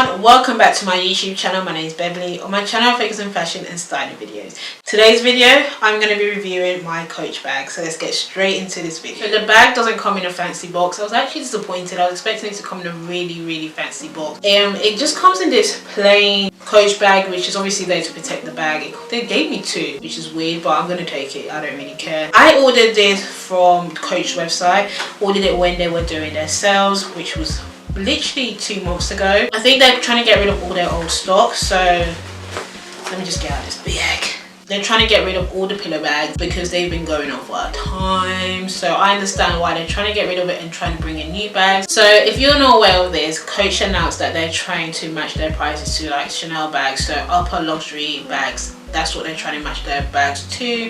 everyone, welcome back to my YouTube channel. My name is Beverly. On my channel I focus on fashion and styling videos. Today's video I'm going to be reviewing my Coach bag, so let's get straight into this video. So the bag doesn't come in a fancy box. I was actually disappointed. I was expecting it to come in a really fancy box. It just comes in this plain Coach bag, which is obviously there to protect the bag. They gave me two, which is weird, but I'm going to take it. I don't really care. I ordered this from Coach website. Ordered it when they were doing their sales, which was literally 2 months ago. I think they're trying to get rid of all their old stock, so let me just get out this bag. They're trying to get rid of all the pillow bags because they've been going on for a time. So I understand why they're trying to get rid of it and trying to bring in new bags. So if you're not aware of this, Coach announced that they're trying to match their prices to like Chanel bags, so upper luxury bags. That's what they're trying to match their bags to.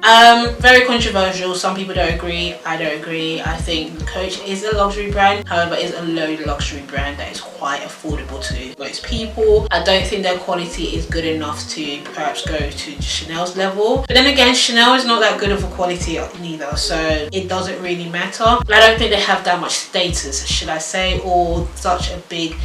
Very controversial. Some people don't agree. I don't agree. I think Coach is a luxury brand. However, it's a low luxury brand that is quite affordable to most people. I don't think their quality is good enough to perhaps go to Chanel's level. But then again, Chanel is not that good of a quality neither, so it doesn't really matter. I don't think they have that much status, should I say, or such a big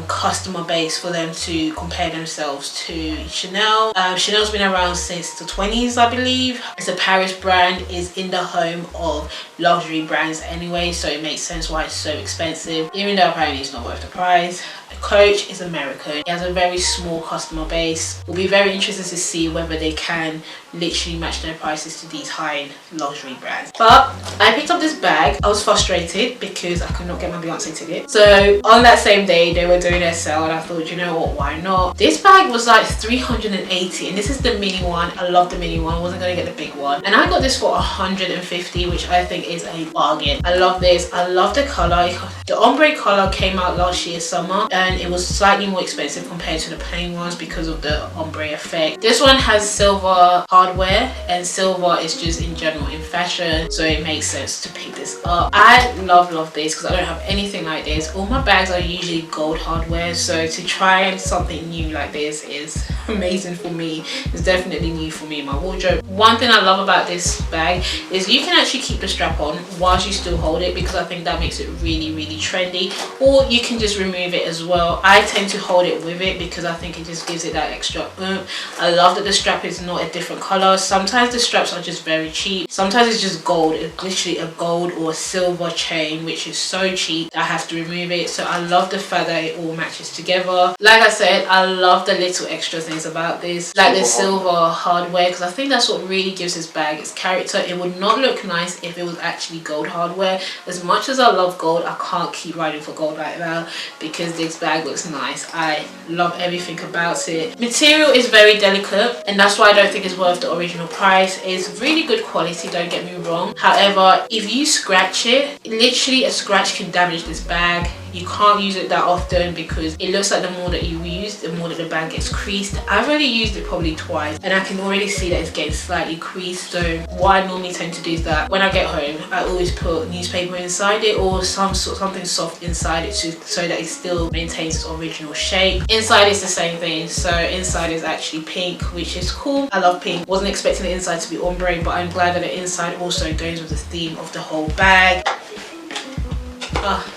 customer base for them to compare themselves to Chanel. Chanel's been around since the 20s, I believe. It's a Paris brand, is in the home of luxury brands anyway, so it makes sense why it's so expensive, even though apparently it's not worth the price. Coach is American. It has a very small customer base. We'll be very interested to see whether they can literally match their prices to these high-end luxury brands. But I picked up this bag. I was frustrated because I could not get my Beyonce ticket. So on that same day they were doing their sale and I thought, you know what, why not? This bag was like $380 and this is the mini one. I love the mini one. I wasn't gonna get the big one. And I got this for $150, which I think is a bargain. I love this. I love the color. The ombre color came out last year summer and it was slightly more expensive compared to the plain ones because of the ombre effect. This one has silver hardware, and silver is just in general in fashion, so it makes sense to pick this up. I love this because I don't have anything like this. All my bags are usually gold hardware, so to try something new like this is amazing for me. It's definitely new for me in my wardrobe. One thing I love about this bag is you can actually keep the strap on whilst you still hold it, because I think that makes it really trendy, or you can just remove it as well. I tend to hold it with it because I think it just gives it that extra oomph. I love that the strap is not a different color. Sometimes the straps are just very cheap. Sometimes it's just gold. It's literally a gold or a silver chain, which is so cheap I have to remove it. So I love the fact that it all matches together. Like I said, I love the little extra things about this, like the silver hardware, because I think that's what really gives this bag its character. It would not look nice if it was actually gold hardware. As much as I love gold, I can't keep riding for gold right now because this bag looks nice. I love everything about it. Material is very delicate and that's why I don't think it's worth the original price. It's really good quality, don't get me wrong. However, if you scratch it, literally a scratch can damage this bag. You can't use it that often because it looks like the more that you use, the more that the bag gets creased. I've already used it probably twice and I can already see that it's getting slightly creased. So what I normally tend to do is that when I get home, I always put newspaper inside it or something soft inside it so that it still maintains its original shape. Inside is the same thing. So inside is actually pink, which is cool. I love pink. Wasn't expecting the inside to be ombre, but I'm glad that the inside also goes with the theme of the whole bag.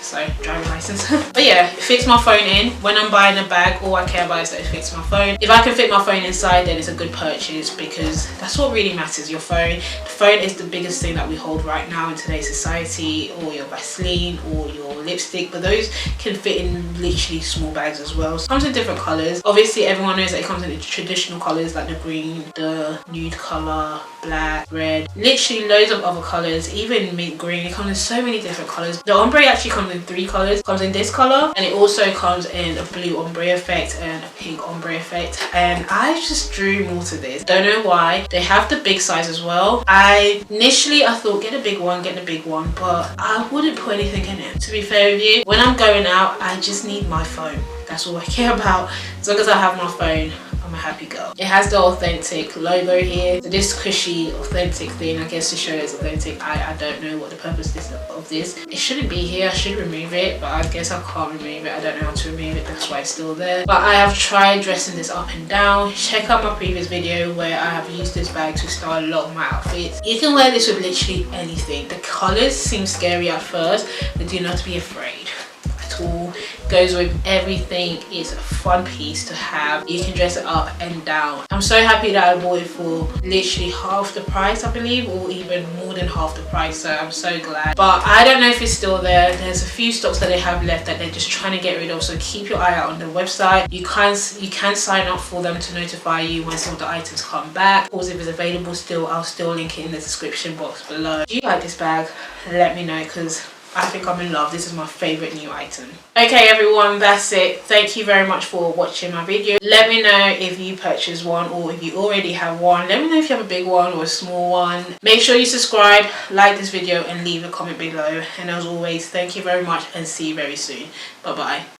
Sorry, driving license. But yeah, it fits my phone in. When I'm buying a bag, all I care about is that it fits my phone. If I can fit my phone inside, then it's a good purchase because that's what really matters, your phone. The phone is the biggest thing that we hold right now in today's society, or your Vaseline or your lipstick, but those can fit in literally small bags as well. So it comes in different colors. Obviously everyone knows that it comes in the traditional colors like the green, the nude color, black, red, literally loads of other colors, even mint green. It comes in so many different colors. The ombre actually comes in 3 colors. It comes in this color and it also comes in a blue ombre effect and a pink ombre effect, and I just drew more to this. Don't know why. They have the big size as well. Initially I thought get the big one, but I wouldn't put anything in it. To be fair with you, when I'm going out I just need my phone. That's all I care about. As long as I have my phone, I'm a happy girl. It has the authentic logo here. So this cushy authentic thing, I guess to show it's authentic. I don't know what the purpose is of this. It shouldn't be here. I should remove it, but I guess I can't remove it. I don't know how to remove it. That's why it's still there. But I have tried dressing this up and down. Check out my previous video where I have used this bag to style a lot of my outfits. You can wear this with literally anything. The colors seem scary at first, but do not be afraid. tall, goes with everything. It's a fun piece to have. You can dress it up and down. I'm so happy that I bought it for literally half the price, I believe, or even more than half the price, so I'm so glad. But I don't know if it's still there. There's a few stocks that they have left that they're just trying to get rid of, so keep your eye out on the website. You can sign up for them to notify you when some of the items come back. Of course, if it's available still, I'll still link it in the description box below. Do you like this bag? Let me know, because I think I'm in love. This is my favorite new item. Okay everyone, that's it. Thank you very much for watching my video. Let me know if you purchased one, or if you already have one. Let me know if you have a big one or a small one. Make sure you subscribe, like this video, and leave a comment below. And as always, thank you very much, and see you very soon. Bye bye.